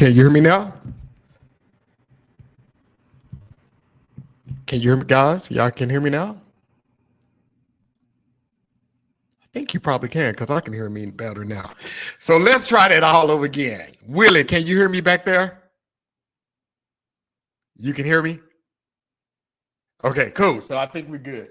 Can you hear me now? Can you hear me, guys? Y'all can hear me now? I think you probably can because I can hear me better now. So let's try that all over again. Willie, can you hear me back there? You can hear me? Okay, cool. So I think we're good.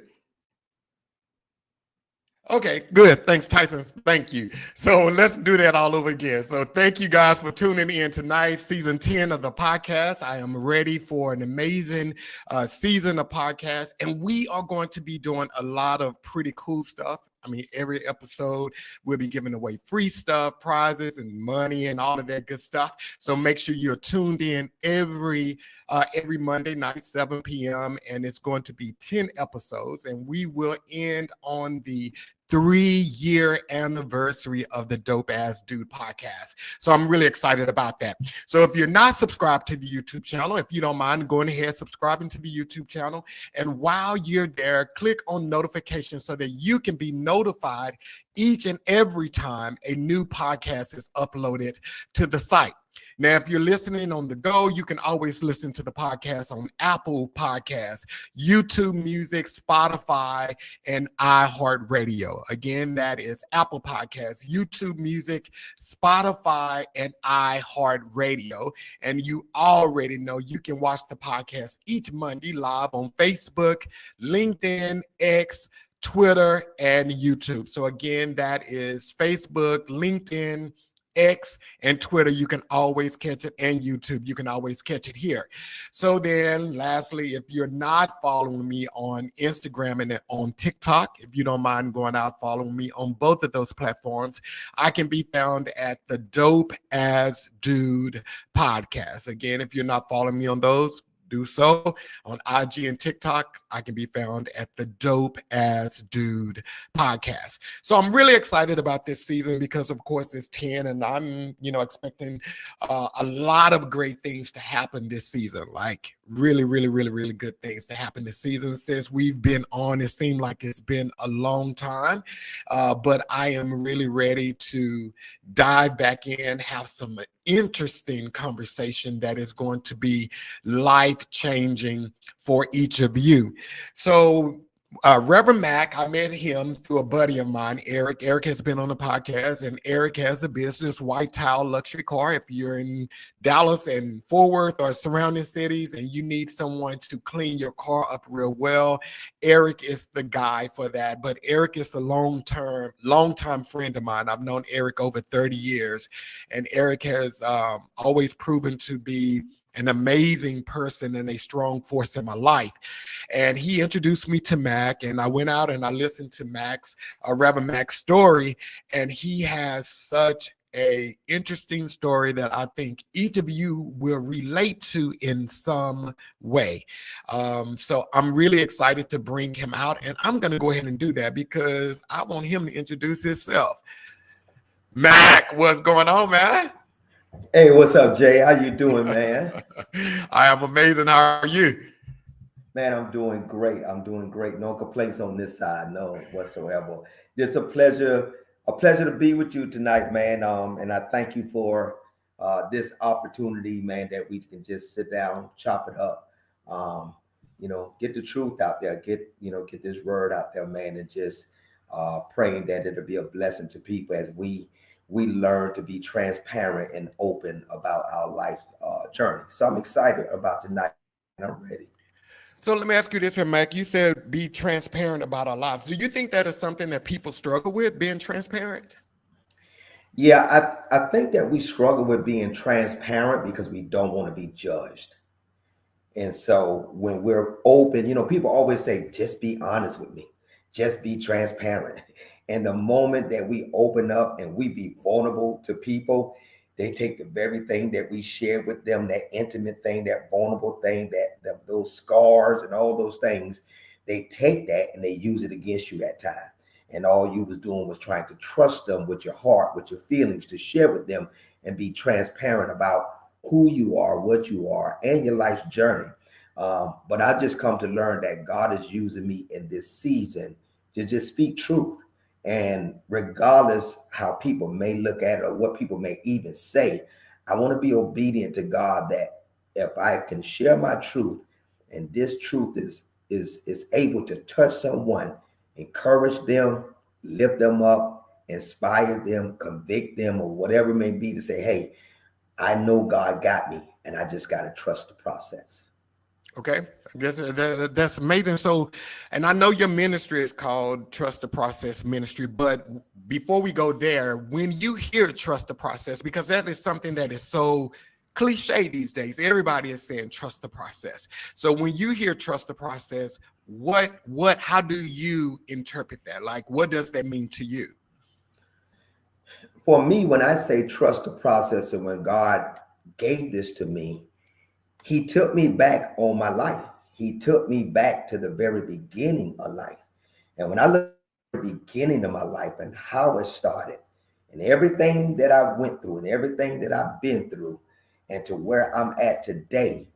Okay, good. Thanks, Tyson. Thank you. So let's do that all over again. So thank you guys for tuning in tonight, season 10 of the podcast. I am ready for an amazing season of podcasts, and we are going to be doing a lot of pretty cool stuff. I mean, every episode we'll be giving away free stuff, prizes, and money, and all of that good stuff. So make sure you're tuned in every Monday night, 7 p.m., and it's going to be 10 episodes, and we will end on the 3-year anniversary of the Dope Ass Dude podcast. So I'm really excited about that. So if you're not subscribed to the YouTube channel, if you don't mind going ahead subscribing to the YouTube channel, and while you're there, click on notifications so that you can be notified each and every time a new podcast is uploaded to the site. Now, if you're listening on the go, you can always listen to the podcast on Apple Podcasts, YouTube Music, Spotify, and iHeartRadio. Again, that is Apple Podcasts, YouTube Music, Spotify, and iHeartRadio. And you already know you can watch the podcast each Monday live on Facebook, LinkedIn, X, Twitter, and YouTube. So again, that is Facebook, LinkedIn, X, and Twitter. You can always catch it, and YouTube. You can always catch it here. So then lastly, if you're not following me on Instagram and on TikTok, if you don't mind going out following me on both of those platforms, I can be found at the Dope As Dude podcast. Again, if you're not following me on those, do so. On IG and TikTok, I can be found at the Dope As Dude podcast. So I'm really excited about this season because, of course, it's 10, and I'm, expecting a lot of great things to happen this season. Like really, really, really, really good things to happen this season. Since we've been on, it seemed like it's been a long time, but I am really ready to dive back in, have some interesting conversation that is going to be life-changing for each of you. So Reverend Mac, I met him through a buddy of mine, Eric. Eric has been on the podcast, and Eric has a business, White Tile Luxury Car. If you're in Dallas and Fort Worth or surrounding cities and you need someone to clean your car up real well, Eric is the guy for that. But Eric is a long-time friend of mine. I've known Eric over 30 years, and Eric has always proven to be an amazing person and a strong force in my life. And he introduced me to Mac, and I went out and I listened to Reverend Mac's story, and he has such a interesting story that I think each of you will relate to in some way. So I'm really excited to bring him out, and I'm going to go ahead and do that because I want him to introduce himself. Mac, what's going on, man? Hey, what's up, Jay? How you doing, man? I am amazing. How are you? Man, I'm doing great. No complaints on this side, no whatsoever. It's a pleasure to be with you tonight, man. And I thank you for this opportunity, man, that we can just sit down, chop it up, get the truth out there, get this word out there, man, and just praying that it'll be a blessing to people as we learn to be transparent and open about our life journey. So I'm excited about tonight, and I'm ready. So let me ask you this here, Mac. You said be transparent about our lives. Do you think that is something that people struggle with, being transparent? Yeah, I think that we struggle with being transparent because we don't want to be judged. And so when we're open, people always say, just be honest with me, just be transparent. And the moment that we open up and we be vulnerable to people, they take the very thing that we share with them, that intimate thing, that vulnerable thing, those scars and all those things, they take that and they use it against you that time. And all you was doing was trying to trust them with your heart, with your feelings, to share with them and be transparent about who you are, what you are, and your life's journey. But I've just come to learn that God is using me in this season to just speak truth. And regardless how people may look at it or what people may even say, I want to be obedient to God, that if I can share my truth and this truth is able to touch someone, encourage them, lift them up, inspire them, convict them, or whatever it may be, to say, hey, I know God got me, and I just got to trust the process. Okay, that's amazing. So, and I know your ministry is called Trust the Process Ministry, but before we go there, when you hear trust the process, because that is something that is so cliche these days, everybody is saying trust the process. So when you hear trust the process, how do you interpret that? Like, what does that mean to you? For me, when I say trust the process, and when God gave this to me, he took me back on my life. He took me back to the very beginning of life. And when I look at the beginning of my life and how it started, and everything that I went through and everything that I've been through, and to where I'm at today,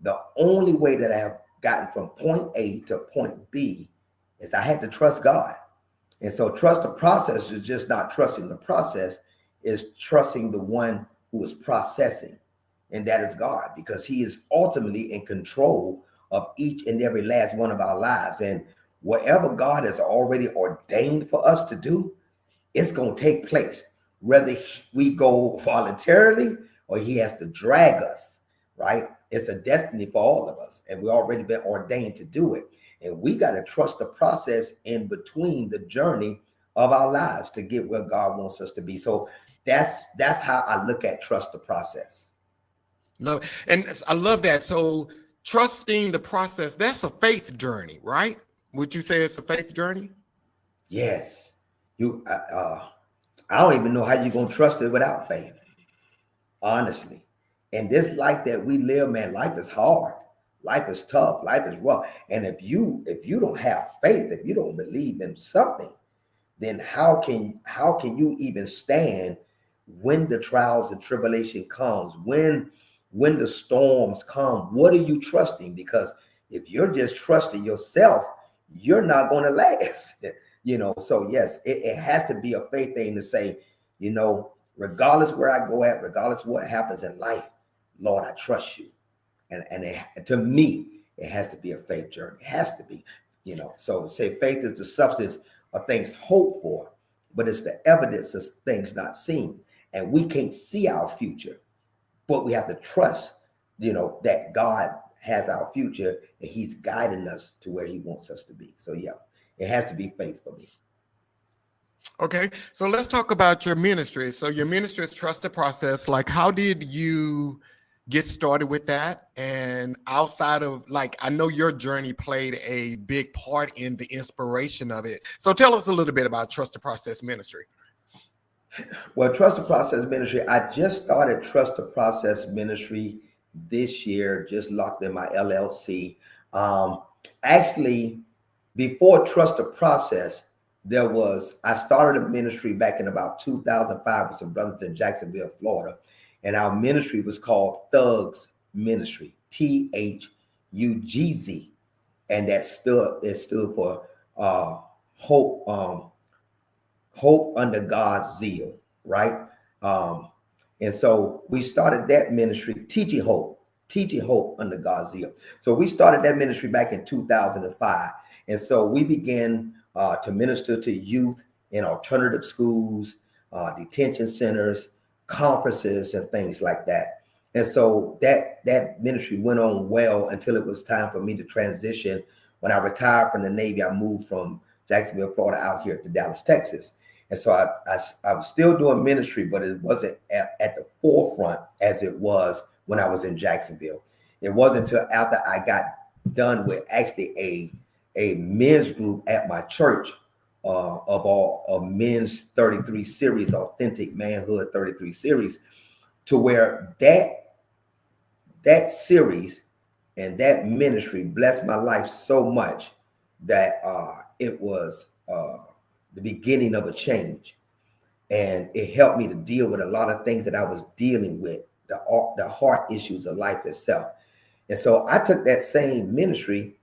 the only way that I have gotten from point A to point B is I had to trust God. And so trust the process is just not trusting the process, is trusting the one who is processing. And that is God, because he is ultimately in control of each and every last one of our lives. And whatever God has already ordained for us to do, it's going to take place, whether we go voluntarily or he has to drag us, right? It's a destiny for all of us, and we've already been ordained to do it. And we got to trust the process in between the journey of our lives to get where God wants us to be. So that's how I look at trust the process. No, and I love that. So trusting the process, that's a faith journey, right? Would you say it's a faith journey? Yes. I don't even know how you're going to trust it without faith, honestly. And this life that we live, man, life is hard. Life is tough. Life is rough. And if you don't have faith, if you don't believe in something, then how can you even stand when the trials and tribulation comes, when the storms come? What are you trusting? Because if you're just trusting yourself, you're not going to last. So yes, it has to be a faith thing to say, regardless where I go at, regardless what happens in life, Lord, I trust you. And to me, it has to be a faith journey. It has to be, so say faith is the substance of things hoped for, but it's the evidence of things not seen. And we can't see our future, but we have to trust, that God has our future and he's guiding us to where he wants us to be. So yeah, it has to be faith for me. Okay, so let's talk about your ministry. So your ministry is Trust the Process. Like, how did you get started with that? And outside of, I know your journey played a big part in the inspiration of it. So tell us a little bit about Trust the Process ministry. Well, Trust the Process ministry, I just started Trust the Process ministry this year, just locked in my LLC. Actually, before Trust the Process, I started a ministry back in about 2005 with some brothers in Jacksonville, Florida. And our ministry was called Thugs Ministry, THUGZ. And it stood for Hope Under God's Zeal, right? And so we started that ministry, teaching hope under God's zeal. So we started that ministry back in 2005. And so we began to minister to youth in alternative schools, detention centers, conferences, and things like that. And so that ministry went on well until it was time for me to transition. When I retired from the Navy, I moved from Jacksonville, Florida, out here to Dallas, Texas. And so I was still doing ministry, but it wasn't at the forefront as it was when I was in Jacksonville. It wasn't until after I got done with actually a men's group at my church, of men's 33 series, Authentic Manhood 33 series, to where that series and that ministry blessed my life so much that it was the beginning of a change. And it helped me to deal with a lot of things that I was dealing with, the heart issues of life itself. And so I took that same ministry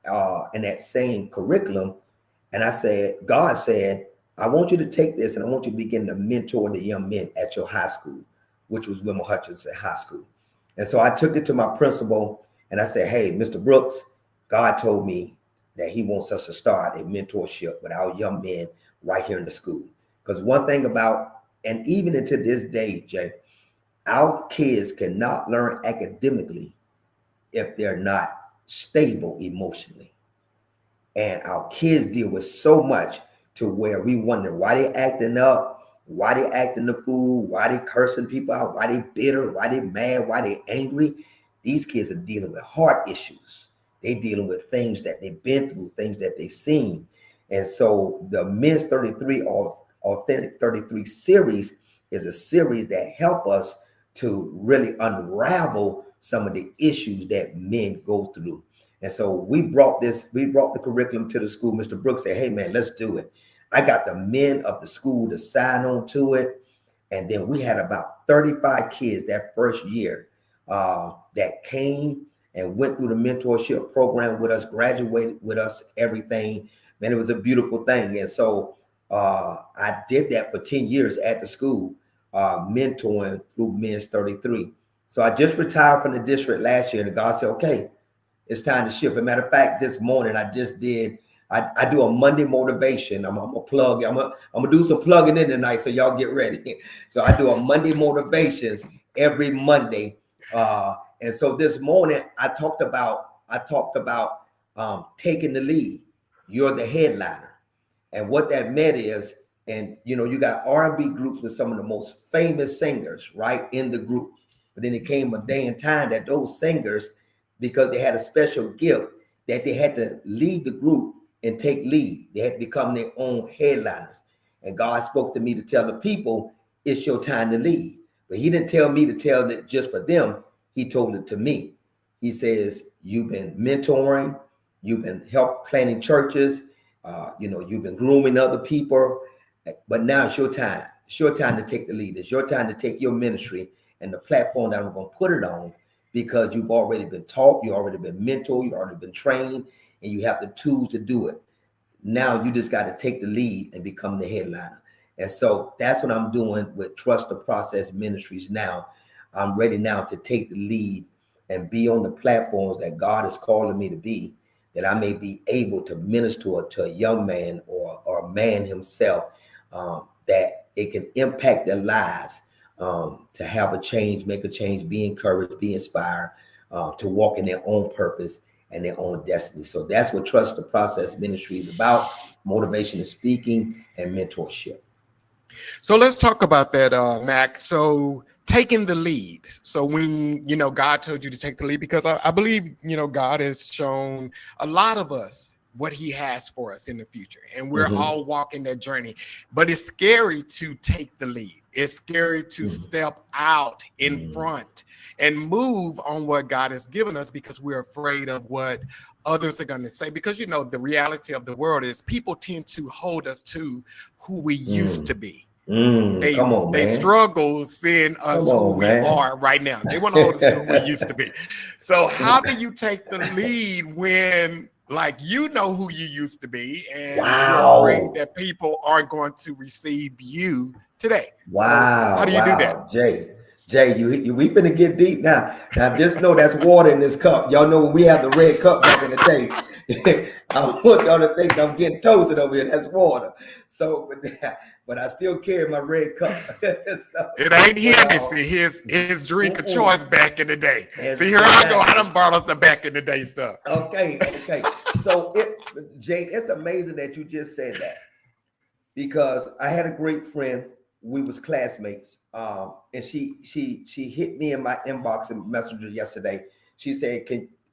and that same curriculum, and God said, I want you to take this and I want you to begin to mentor the young men at your high school. which was Wilma Hutchinson High School. And so I took it to my principal and I said, hey, Mr. Brooks, God told me that he wants us to start a mentorship with our young men right here in the school. Because one thing about, and even into this day, Jay, our kids cannot learn academically if they're not stable emotionally. And our kids deal with so much to where we wonder why they acting up, why they acting the fool, why they cursing people out, why they bitter, why they mad, why they angry. These kids are dealing with heart issues. They dealing with things that they've been through, things that they've seen. And so the Men's 33 or Authentic 33 series is a series that help us to really unravel some of the issues that men go through. And so we brought the curriculum to the school. Mr. Brooks said, hey man, let's do it. I got the men of the school to sign on to it. And then we had about 35 kids that first year that came and went through the mentorship program with us, graduated with us, everything. Man, it was a beautiful thing. And so I did that for 10 years at the school, mentoring through Men's 33. So I just retired from the district last year, and God said, okay, it's time to shift. As a matter of fact, this morning I just did, I do a Monday motivation. I'm gonna plug, I'm gonna do some plugging in tonight, so y'all get ready. So I do a Monday motivations every Monday. And so this morning I talked about taking the lead. You're the headliner. And what that meant is, and you got R&B groups with some of the most famous singers, right, in the group. But then it came a day and time that those singers, because they had a special gift, that they had to leave the group and take lead. They had to become their own headliners. And God spoke to me to tell the people, it's your time to lead. But he didn't tell me to tell it just for them. He told it to me. He says, you've been mentoring, you've been planning churches, you've been grooming other people, but now it's your time. It's your time to take the lead. It's your time to take your ministry and the platform that I'm going to put it on, because you've already been taught, you've already been mentored, you've already been trained, and you have the tools to do it. Now you just got to take the lead and become the headliner. And so that's what I'm doing with Trust the Process Ministries now. I'm ready now to take the lead and be on the platforms that God is calling me to be, that I may be able to minister to a young man or a man himself, that it can impact their lives, to have a change, make a change, be encouraged, be inspired, to walk in their own purpose and their own destiny. So that's what Trust the Process Ministry is about: motivation and speaking and mentorship. So let's talk about that, Mac. So taking the lead. So when, God told you to take the lead, because I believe, God has shown a lot of us what he has for us in the future. And we're all walking that journey. But it's scary to take the lead. It's scary to step out in front and move on what God has given us, because we're afraid of what others are going to say. Because, the reality of the world is people tend to hold us to who we used to be. They struggle seeing us who we are right now. They want to hold us to who we used to be. So how do you take the lead when, who you used to be, and you're afraid that people aren't going to receive you today? Wow. So how do you do that? Jay, we finna get deep now. Now just know that's water in this cup. Y'all know when we had the red cup back in the day. I don't want y'all to think I'm getting toasted over here. That's water. So, but I still carry my red cup. So, it ain't Hennessy, his drink of choice back in the day. See, here I go. I done brought up the back in the day stuff. Okay. So, Jay, it's amazing that you just said that, because I had a great friend. We was classmates, and she hit me in my inbox and messenger yesterday. She said,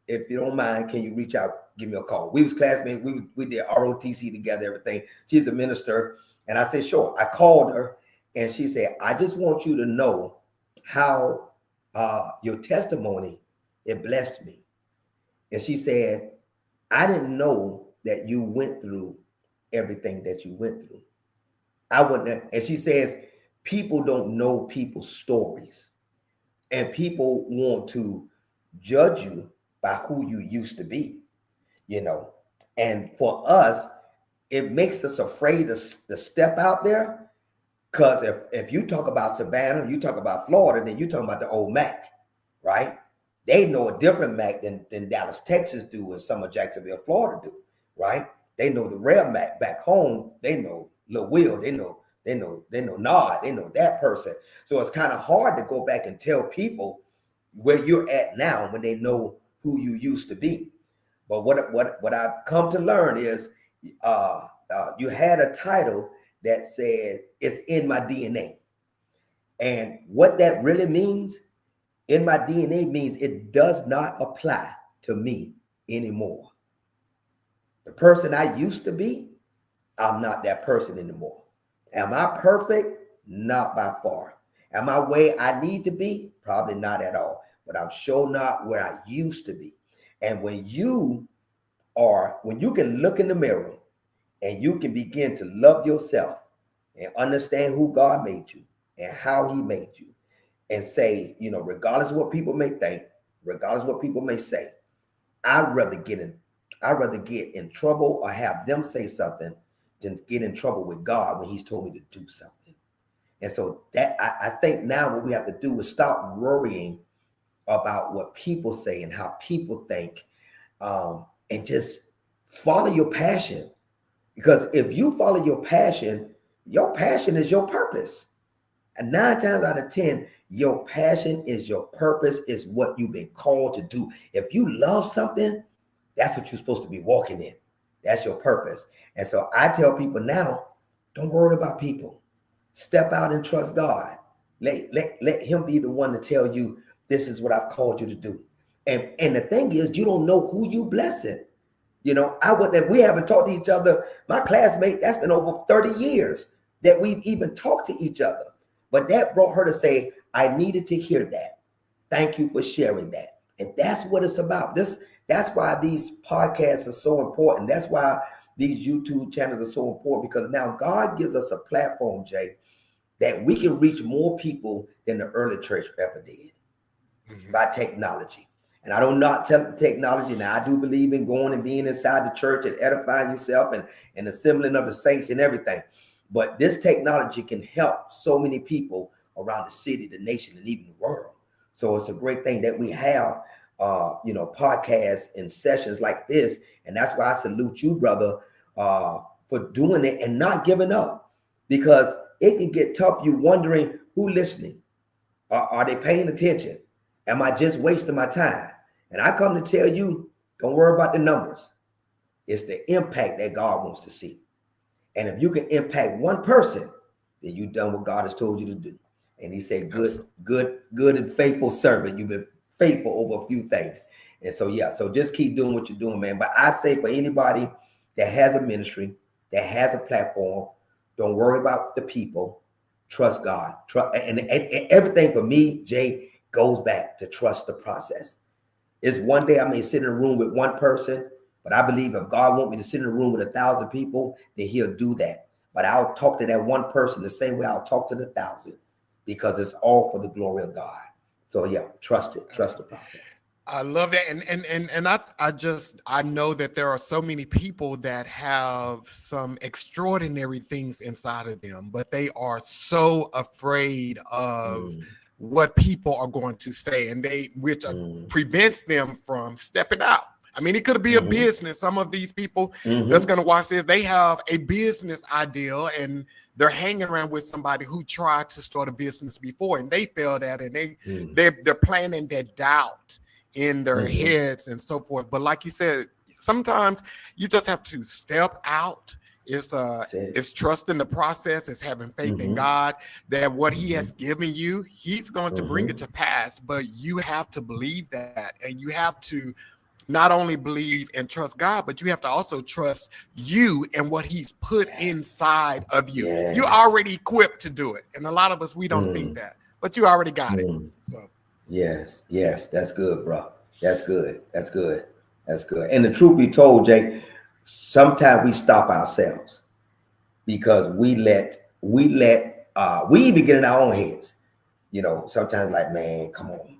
if you don't mind, can you reach out, give me a call? We was classmates. We did ROTC together, everything. She's a minister. And I said, sure. I called her and she said, I just want you to know how your testimony, it blessed me. And she said, I didn't know that you went through everything that you went through. I wouldn't. And she says, people don't know people's stories, and people want to judge you by who you used to be, and for us, it makes us afraid to step out there, Because if you talk about Savannah, you talk about Florida, then you talking about the old Mac, right? They know a different Mac than Dallas, Texas do, and some of Jacksonville, Florida do, right? They know the real Mac back home. They know Lil Will. They know Nod. They know that person. So it's kind of hard to go back and tell people where you're at now when they know who you used to be. But what I've come to learn is you had a title that said it's in my DNA. And what that really means, in my DNA, means it does not apply to me anymore. The person I used to be, I'm not that person anymore. Am I perfect? Not by far. Am I where I need to be? Probably not at all. But I'm sure not where I used to be. And when you can look in the mirror and you can begin to love yourself and understand who God made you and how he made you, and say, regardless of what people may think, regardless of what people may say, I'd rather get in trouble or have them say something than get in trouble with God when he's told me to do something. And so that I think now what we have to do is stop worrying about what people say and how people think, and just follow your passion. Because if you follow your passion is your purpose. And 9 times out of 10, your passion is your purpose, is what you've been called to do. If you love something, that's what you're supposed to be walking in. That's your purpose. And so I tell people now, don't worry about people. Step out and trust God. Let him be the one to tell you, this is what I've called you to do. And the thing is, you don't know who you blessing. We haven't talked to each other. My classmate, that's been over 30 years that we've even talked to each other. But that brought her to say, I needed to hear that. Thank you for sharing that. And that's what it's about. That's why these podcasts are so important. That's why these YouTube channels are so important, because now God gives us a platform, Jay, that we can reach more people than the early church ever did by technology. And I don't not tell technology. Now, I do believe in going and being inside the church and edifying yourself and assembling of the saints and everything. But this technology can help so many people around the city, the nation, and even the world. So it's a great thing that we have, podcasts and sessions like this. And that's why I salute you, brother, for doing it and not giving up, because it can get tough. You wondering who listening. Are they paying attention? Am I just wasting my time? And I come to tell you, don't worry about the numbers. It's the impact that God wants to see. And if you can impact one person, then you've done what God has told you to do. And he said, good and faithful servant. You've been faithful over a few things. And so, so just keep doing what you're doing, man. But I say for anybody that has a ministry, that has a platform, don't worry about the people. Trust God. And everything for me, Jay, goes back to trust the process. It's one day I may sit in a room with one person, but I believe if God wants me to sit in a room with 1,000 people, then he'll do that. But I'll talk to that one person the same way I'll talk to the 1,000, because it's all for the glory of God. So trust it. Trust the process. I love that. And I know that there are so many people that have some extraordinary things inside of them, but they are so afraid of what people are going to say, and which prevents them from stepping out. I mean, it could be a business. Some of these people that's going to watch this, they have a business idea and they're hanging around with somebody who tried to start a business before and they failed at it. And they're planting that doubt in their heads and so forth. But like you said, sometimes you just have to step out. It's trusting the process. It's having faith in God that what he has given you, he's going to bring it to pass. But you have to believe that, and you have to not only believe and trust God, but you have to also trust you and what he's put inside of you. You're already equipped to do it. And a lot of us, we don't think that, but you already got it. So yes, that's good, bro. That's good. And the truth be told, Jay, sometimes we stop ourselves because we even get in our own heads. Sometimes like, man, come on.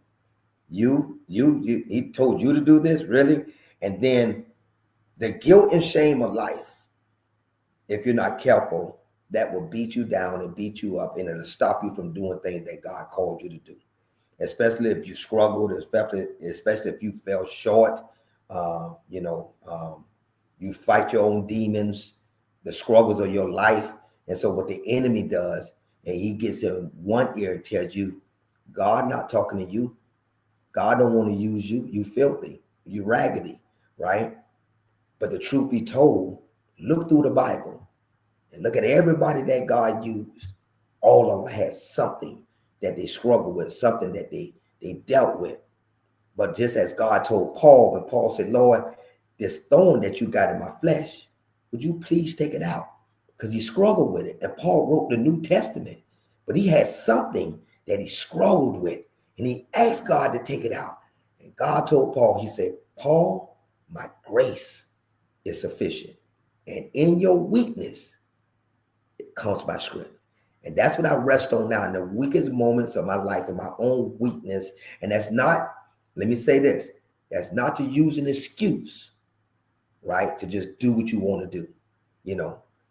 He told you to do this, really? And then the guilt and shame of life, if you're not careful, that will beat you down and beat you up, and it'll stop you from doing things that God called you to do. Especially if you struggled, especially if you fell short. You fight your own demons, the struggles of your life. And so what the enemy does, and he gets in one ear and tells you, God not talking to you. God don't want to use you. You filthy, you raggedy, right? But the truth be told, look through the Bible and look at everybody that God used. All of them had something that they struggled with, something that they dealt with. But just as God told Paul, when Paul said, Lord, this thorn that you got in my flesh, would you please take it out? Because he struggled with it. And Paul wrote the New Testament, but he had something that he struggled with, and he asked God to take it out. And God told Paul, he said, Paul, my grace is sufficient. And in your weakness, it comes my strength. And that's what I rest on now in the weakest moments of my life, in my own weakness. And that's not, let me say this, that's not to use an excuse, right? To just do what you want to do,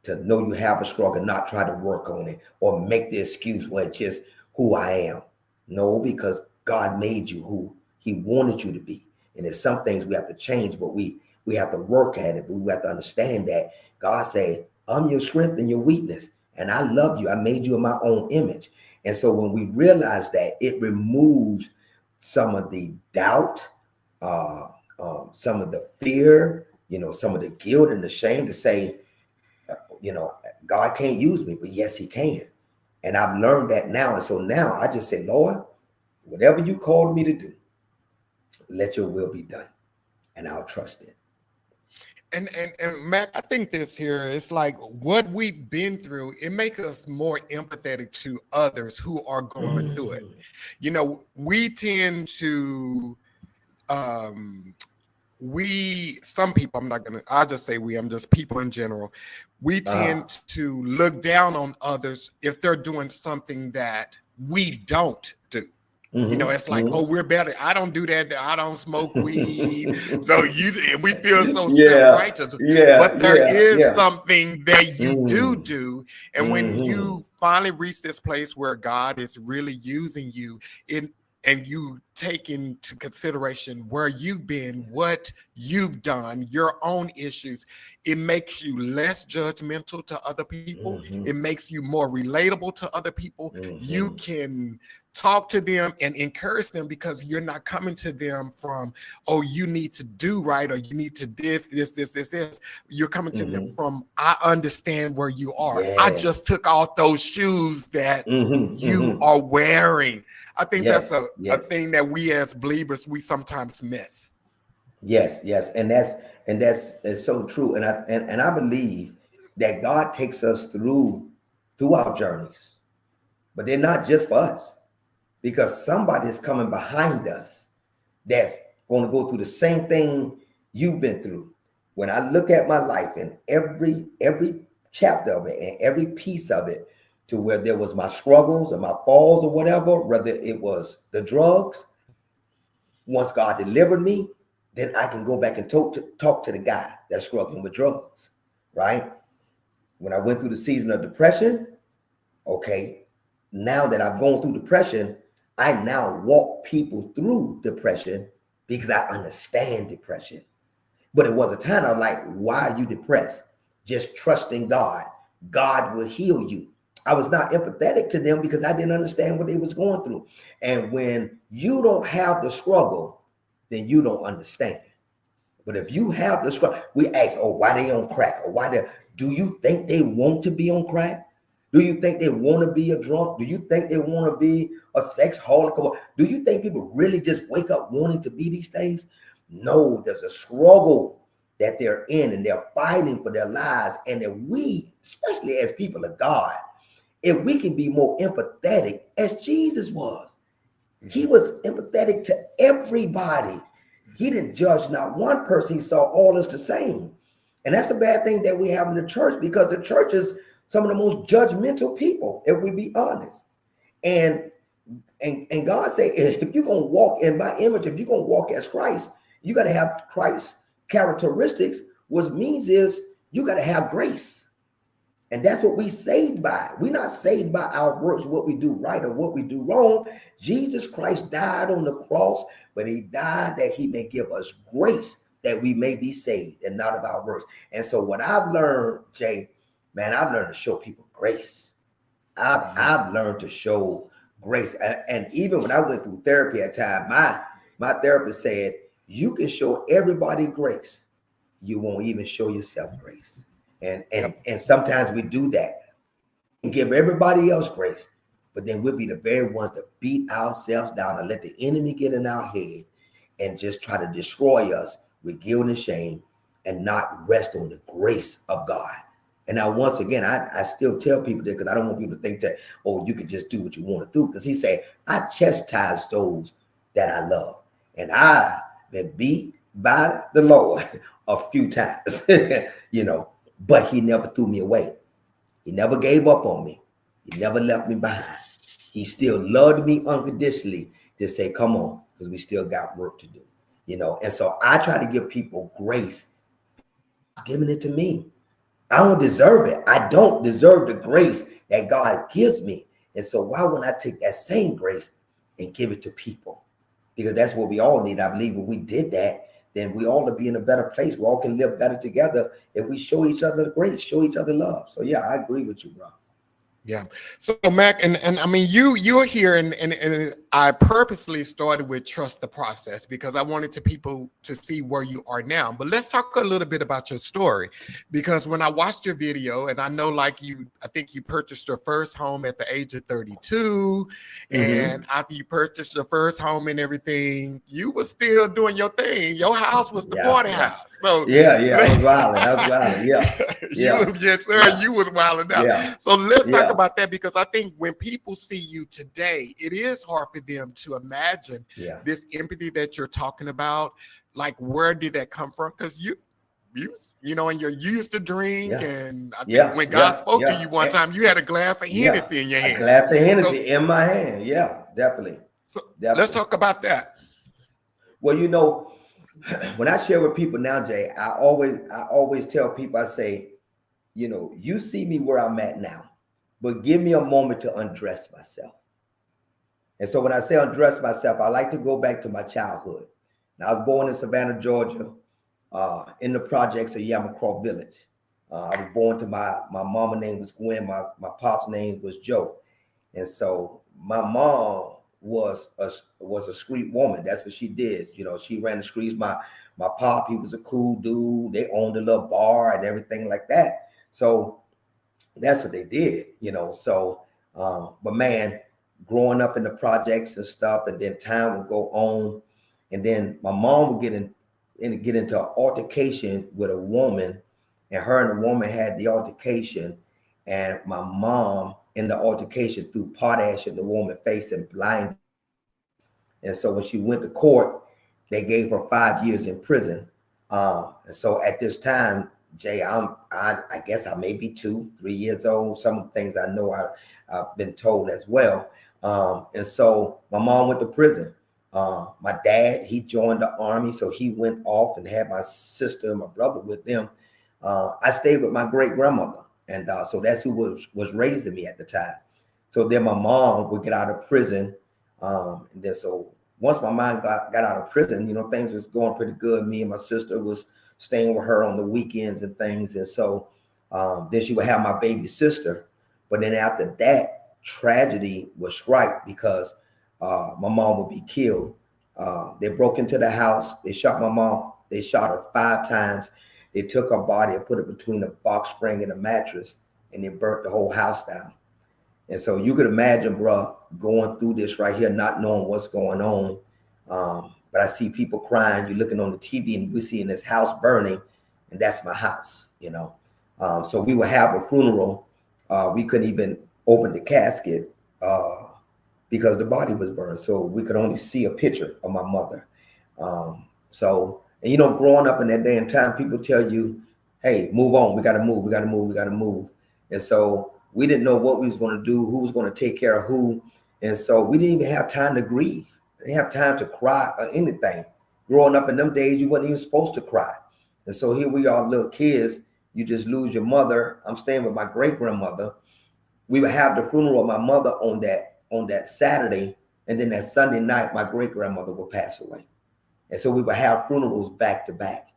to know you have a struggle, not try to work on it or make the excuse, well, it's just who I am. No, because God made you who he wanted you to be. And there's some things we have to change, but we have to work at it. But we have to understand that God said, I'm your strength and your weakness. And I love you. I made you in my own image. And so when we realize that, it removes some of the doubt, some of the fear, some of the guilt and the shame to say, God can't use me, but yes, he can. And I've learned that now. And so now I just say, Lord, whatever you called me to do, let your will be done. And I'll trust it. And Mac, I think this here is like what we've been through. It makes us more empathetic to others who are going through it. We tend to, some people, I'll just say I'm just people in general. We tend to look down on others if they're doing something that we don't do. It's like, oh, we're better. I don't do that. I don't smoke weed. So we feel so self-righteous. But there is something that you do. And when you finally reach this place where God is really using you and you take into consideration where you've been, what you've done, your own issues, it makes you less judgmental to other people. It makes you more relatable to other people. You can talk to them and encourage them because you're not coming to them from, oh, you need to do right or you need to do this. You're coming to them from, I understand where you are. I just took off those shoes that you are wearing. I think that's a thing that we as believers, we sometimes miss. Yes. And that's so true. And I believe that God takes us through our journeys, but they're not just for us. Because somebody is coming behind us that's going to go through the same thing you've been through. When I look at my life and every chapter of it and every piece of it, to where there was my struggles or my falls or whatever, whether it was the drugs, once God delivered me, then I can go back and talk to the guy that's struggling with drugs, right? When I went through the season of depression, okay, now that I've gone through depression, I now walk people through depression because I understand depression. But it was a time I was like, why are you depressed? Just trusting God. God will heal you. I was not empathetic to them because I didn't understand what they was going through. And when you don't have the struggle, then you don't understand. But if you have the struggle, we ask, oh, why they on crack? Or do you think they want to be on crack? Do you think they want to be a drunk? Do you think they want to be a sexaholic? Do you think people really just wake up wanting to be these things? No, there's a struggle that they're in and they're fighting for their lives. And that we, especially as people of God, if we can be more empathetic as Jesus was, he was empathetic to everybody. He didn't judge not one person. He saw all as the same. And that's a bad thing that we have in the church, because the church is some of the most judgmental people, if we be honest. And God said, if you're going to walk in my image, if you're going to walk as Christ, you got to have Christ's characteristics, which means is you got to have grace. And that's what we saved by. We're not saved by our works, what we do right or what we do wrong. Jesus Christ died on the cross, but he died that he may give us grace that we may be saved and not of our works. And so what I've learned, Jay, man, I've learned to show people grace. I've learned to show grace. And even when I went through therapy at time, my therapist said, you can show everybody grace. You won't even show yourself grace. And sometimes we do that and give everybody else grace, but then we'll be the very ones that beat ourselves down and let the enemy get in our head and just try to destroy us with guilt and shame and not rest on the grace of God. And now, once again, I still tell people that because I don't want people to think that, oh, you can just do what you want to do. Because he said, I chastise those that I love. And I've been beat by the Lord a few times, but he never threw me away. He never gave up on me. He never left me behind. He still loved me unconditionally to say, come on, because we still got work to do, And so I try to give people grace. He's giving it to me. I don't deserve it. I don't deserve the grace that God gives me. And so why wouldn't I take that same grace and give it to people? Because that's what we all need. I believe if we did that, then we all would be in a better place. We all can live better together if we show each other grace, show each other love. So yeah, I agree with you, bro. Yeah. So Mac, and I mean, you're here, and I purposely started with trust the process because I wanted people to see where you are now. But let's talk a little bit about your story, because when I watched your video, and I know I think you purchased your first home at the age of 32, and after you purchased your first home and everything, you were still doing your thing. Your house was the party house. So I was wilding. Yes, sir. You was wilding out. Yeah. So let's talk about that, because I think when people see you today, it is hard for them to imagine this empathy that you're talking about. Like, where did that come from? Because you and you used to drink, and I think when God spoke to you one time, you had a glass of Hennessy in your hand. A glass of Hennessy in my hand. Yeah, definitely. So let's talk about that. Well, when I share with people now, Jay, I always tell people, I say, you see me where I'm at now, but give me a moment to undress myself. And so when I say undress myself, I like to go back to my childhood. Now, I was born in Savannah, Georgia, in the projects of Yamacraw Village. I was born to my mama name was Gwen, my pop's name was Joe. And so my mom was a street woman. That's what she did. She ran the streets. My pop, he was a cool dude. They owned a little bar and everything like that. So that's what they did, So, but man, growing up in the projects and stuff, and then time would go on, and then my mom would get into an altercation with a woman, and her and the woman had the altercation, and my mom in the altercation threw potash in the woman's face and blinded. And so when she went to court, they gave her 5 years in prison. And so at this time, Jay, I guess I may be 2-3 years old. Some of the things I know I've been told as well. And so my mom went to prison. My dad, he joined the army, so he went off and had my sister and my brother with them. I stayed with my great grandmother, and so that's who was raising me at the time. So then my mom would get out of prison, and then so once my mom got out of prison, things was going pretty good. Me and my sister was staying with her on the weekends and things, and so then she would have my baby sister. But then after that, tragedy would strike because my mom would be killed. They broke into the house. They shot my mom. They shot her 5 times. They took her body and put it between a box spring and a mattress, and they burnt the whole house down. And so you could imagine, bro, going through this right here, not knowing what's going on. But I see people crying. You're looking on the TV and we're seeing this house burning, and that's my house, So we would have a funeral. We couldn't even open the casket because the body was burned. So we could only see a picture of my mother. And growing up in that day and time, people tell you, hey, move on. We got to move. And so we didn't know what we was going to do, who was going to take care of who. And so we didn't even have time to grieve. We didn't have time to cry or anything. Growing up in them days, you wasn't even supposed to cry. And so here we are, little kids, you just lose your mother. I'm staying with my great grandmother. We would have the funeral of my mother on that Saturday, and then that Sunday night, my great grandmother would pass away. And so we would have funerals back to back.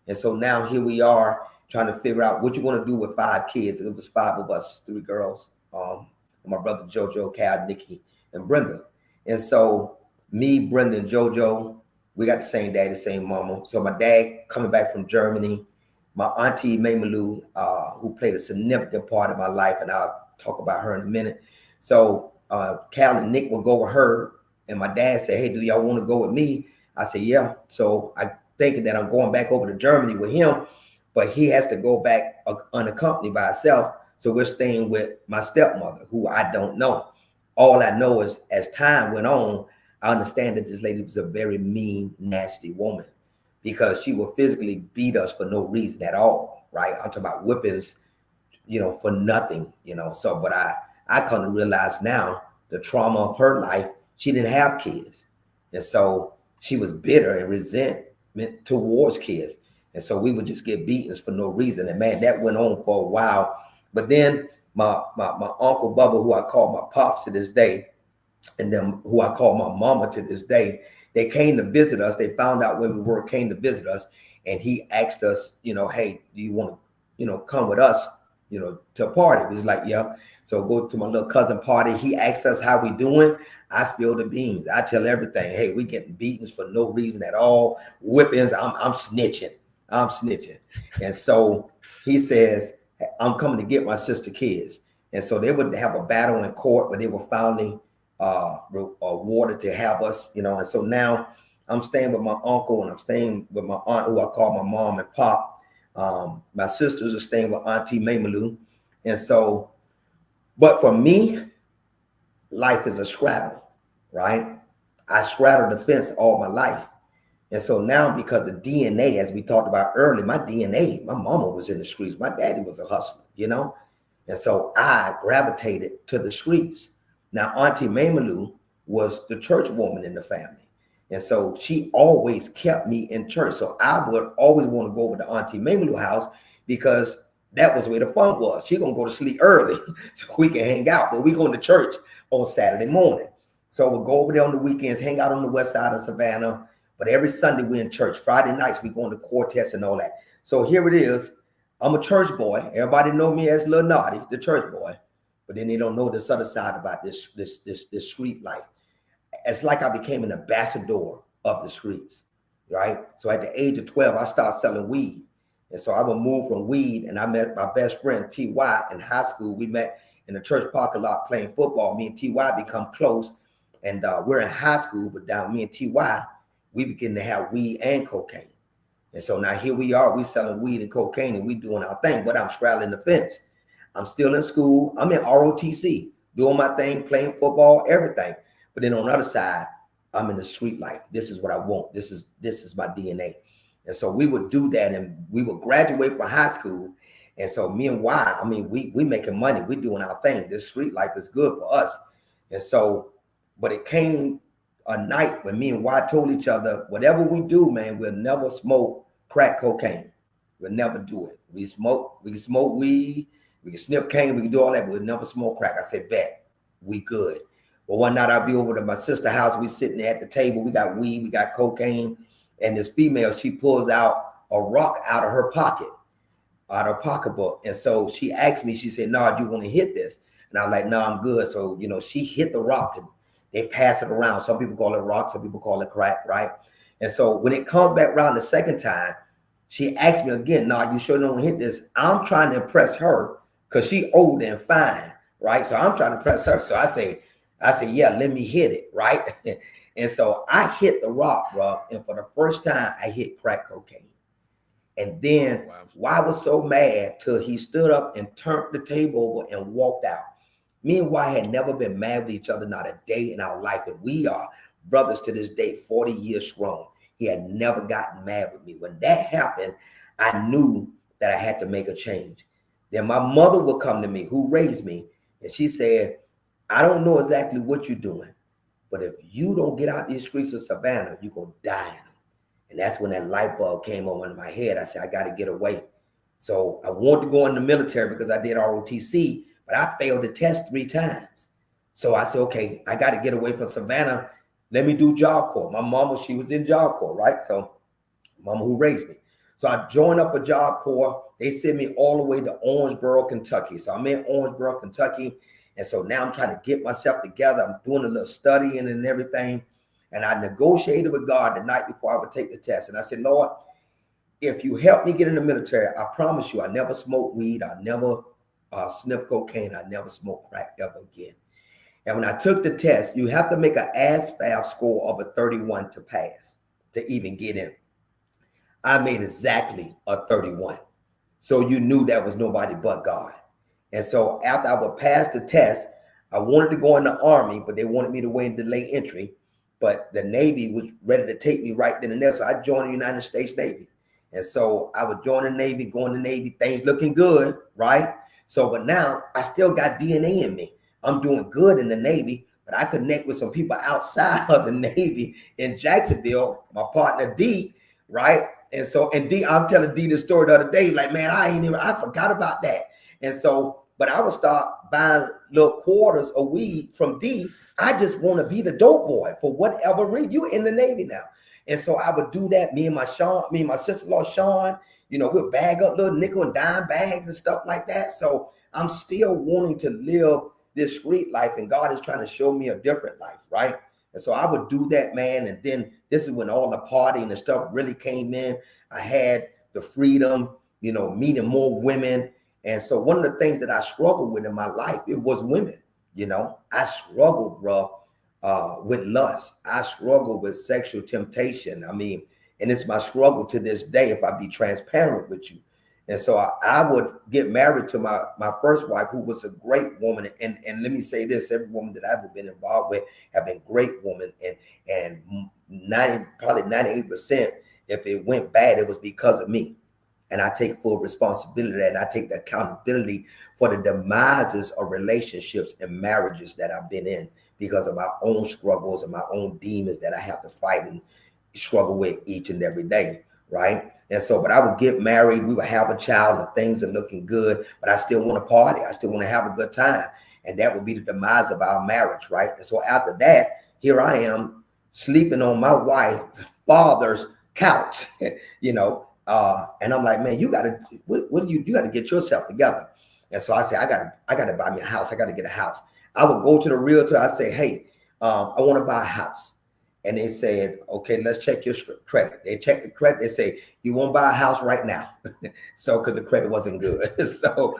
And so now here we are trying to figure out what you want to do with 5 kids. It was 5 of us, 3 girls, my brother JoJo, Cal, Nikki, and Brenda. And so me, Brenda, and JoJo, we got the same daddy, same mama. So my dad coming back from Germany, my auntie Maymalu, who played a significant part of my life, and I'll talk about her in a minute. So Cal and Nick will go with her, and my dad said, hey, do y'all want to go with me? I said, yeah. So I thinking that I'm going back over to Germany with him, but he has to go back unaccompanied by himself. So we're staying with my stepmother, who I don't know. All I know is as time went on, I understand that this lady was a very mean, nasty woman, because she would physically beat us for no reason at all, right? I'm talking about whippings, for nothing, So, but I come to realize now the trauma of her life, she didn't have kids. And so she was bitter and resentment towards kids. And so we would just get beatings for no reason. And man, that went on for a while. But then my Uncle Bubba, who I call my pops to this day, and then who I call my mama to this day, they came to visit us. They found out where we were, came to visit us. And he asked us, hey, do you want to, come with us, to a party? We was like, yeah. So go to my little cousin party. He asked us how we doing. I spill the beans. I tell everything. Hey, we getting beatings for no reason at all. Whippings. I'm snitching. And so he says, I'm coming to get my sister kids. And so they would have a battle in court, but they were finally awarded to have us, And so now I'm staying with my uncle, and I'm staying with my aunt, who I call my mom and pop. My sisters are staying with Auntie Maymalu. And so, but for me, life is a straddle, right? I straddled the fence all my life. And so now, because the DNA, as we talked about earlier, my DNA, my mama was in the streets. My daddy was a hustler, And so I gravitated to the streets. Now, Auntie Maymalu was the church woman in the family. And so she always kept me in church. So I would always want to go over to Auntie Maymalu house, because that was where the fun was. She going to go to sleep early so we can hang out. But we going to church on Saturday morning. So we'll go over there on the weekends, hang out on the west side of Savannah. But every Sunday we're in church. Friday nights we going to quartets and all that. So here it is. I'm a church boy. Everybody know me as Lil Naughty, the church boy. But then they don't know this other side about this street life. It's like I became an ambassador of the streets, right? So at the age of 12, I started selling weed. And so I would move from weed, and I met my best friend, T.Y., in high school. We met in the church parking lot playing football. Me and T.Y. become close, and we're in high school, but down me and T.Y., we begin to have weed and cocaine. And so now here we are, we selling weed and cocaine, and we doing our thing, but I'm straddling the fence. I'm still in school. I'm in ROTC, doing my thing, playing football, everything. But then on the other side, I'm in the street life. This is what I want. This is my DNA. And so we would do that, and we would graduate from high school. And so me and Y, we making money. We doing our thing. This street life is good for us. And so, but it came a night when me and Y told each other, whatever we do, man, we'll never smoke crack cocaine. We'll never do it. We can smoke weed, we can sniff cane, we can do all that, but we'll never smoke crack. I said, bet, we good. Well, one night I'll be over to my sister's house. We sitting there at the table. We got weed, we got cocaine. And this female, she pulls out a rock out of her pocket, out of her pocketbook. And so she asked me, she said, no, do you want to hit this? And I'm like, no, I'm good. So, she hit the rock, and they pass it around. Some people call it rock, some people call it crack, right? And so when it comes back around the second time, she asked me again, no, you sure don't hit this? I'm trying to impress her because she old and fine, right? So I'm trying to impress her. So I say, yeah, let me hit it, right? And so I hit the rock, bro. And for the first time, I hit crack cocaine. And then Y was so mad till he stood up and turned the table over and walked out. Me and Y had never been mad with each other, not a day in our life. And we are brothers to this day, 40 years strong. He had never gotten mad with me. When that happened, I knew that I had to make a change. Then my mother would come to me, who raised me, and she said, I don't know exactly what you're doing, but if you don't get out these streets of Savannah, you're going to die in them. And that's when that light bulb came on in my head. I said, I got to get away. So I wanted to go in the military because I did ROTC, but I failed the test 3 times. So I said, okay, I got to get away from Savannah. Let me do Job Corps. My mama, she was in Job Corps, right? So mama who raised me. So I joined up a Job Corps. They sent me all the way to Orangeboro, Kentucky. So I'm in Orangeboro, Kentucky. And so now I'm trying to get myself together. I'm doing a little studying and everything. And I negotiated with God the night before I would take the test. And I said, Lord, if you help me get in the military, I promise you, I never smoke weed. I never sniff cocaine. I never smoke crack ever again. And when I took the test, you have to make an ASVAB score of a 31 to pass, to even get in. I made exactly a 31. So you knew that was nobody but God. And so after I would pass the test, I wanted to go in the Army, but they wanted me to wait and delay entry. But the Navy was ready to take me right then and there. So I joined the United States Navy. And so I would join the Navy, go in the Navy, things looking good, right? So, but now I still got DNA in me. I'm doing good in the Navy, but I connect with some people outside of the Navy in Jacksonville, my partner D, right? And so, and D, I'm telling D the story the other day, like, man, I forgot about that. And so, but I would start buying little quarters of weed from D. I just want to be the dope boy for whatever reason. You in the Navy now. And so I would do that. Me and my sister-in-law, Sean, we'll bag up little nickel and dime bags and stuff like that. So I'm still wanting to live this street life, and God is trying to show me a different life, right? And so I would do that, man. And then this is when all the partying and stuff really came in. I had the freedom, meeting more women. And so one of the things that I struggled with in my life, it was women. I struggled, bro, with lust. I struggled with sexual temptation. I mean, and it's my struggle to this day, if I be transparent with you. And so I would get married to my first wife, who was a great woman. And let me say this, every woman that I've been involved with have been great women. And probably 98%, if it went bad, it was because of me. And I take full responsibility of that. And I take the accountability for the demises of relationships and marriages that I've been in because of my own struggles and my own demons that I have to fight and struggle with each and every day, right? And so, but I would get married, we would have a child, and things are looking good, but I still want to party. I still want to have a good time. And that would be the demise of our marriage, right? And so after that, here I am sleeping on my wife's father's couch, and I'm like, man, you gotta, you gotta get yourself together. And so I said, I gotta buy me a house. I gotta get a house. I would go to the realtor. I say, hey, I want to buy a house. And they said, okay, let's check your credit. They check the credit. They say, you won't buy a house right now. So, because the credit wasn't good. So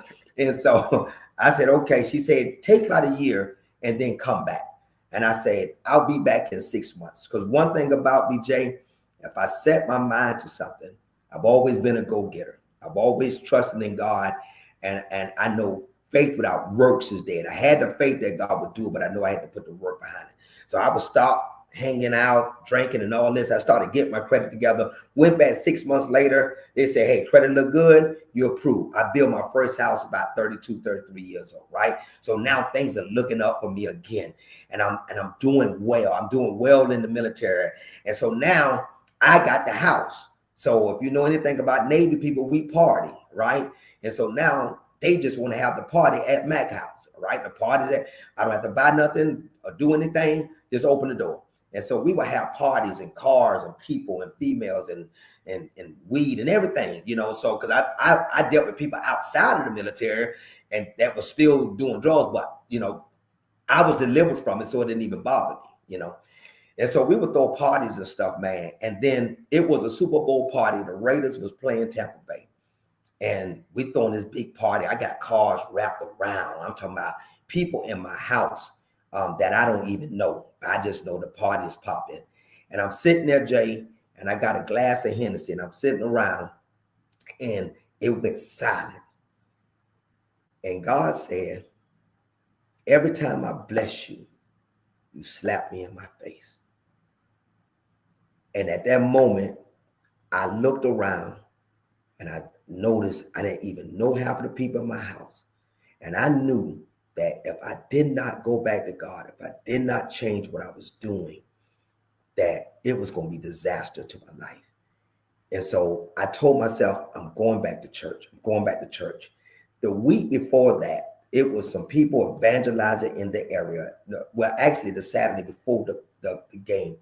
I said, okay. She said, take about a year and then come back. And I said, I'll be back in 6 months. Because one thing about me, Jay, if I set my mind to something, I've always been a go-getter. I've always trusted in God. And I know faith without works is dead. I had the faith that God would do it, but I know I had to put the work behind it. So I would stop hanging out, drinking and all this. I started getting my credit together. Went back 6 months later. They said, hey, credit look good. You approve. I built my first house about 32, 33 years old, right? So now things are looking up for me again. And I'm doing well. I'm doing well in the military. And so now I got the house. So if you know anything about Navy people, we party, right? And so now they just want to have the party at Mac House, right? The party's at, I don't have to buy nothing or do anything, just open the door. And so we would have parties and cars and people and females and weed and everything, so because I dealt with people outside of the military and that was still doing drugs, but, I was delivered from it, so it didn't even bother me, And so we would throw parties and stuff, man. And then it was a Super Bowl party. The Raiders was playing Tampa Bay. And we throwing this big party. I got cars wrapped around. I'm talking about people in my house that I don't even know. I just know the party is popping. And I'm sitting there, Jay, and I got a glass of Hennessy, and I'm sitting around, and it went silent. And God said, every time I bless you, you slap me in my face. And at that moment, I looked around and I noticed I didn't even know half of the people in my house. And I knew that if I did not go back to God, if I did not change what I was doing, that it was going to be disaster to my life. And so I told myself, I'm going back to church. I'm going back to church. The week before that, it was some people evangelizing in the area. Well, actually, the Saturday before the game.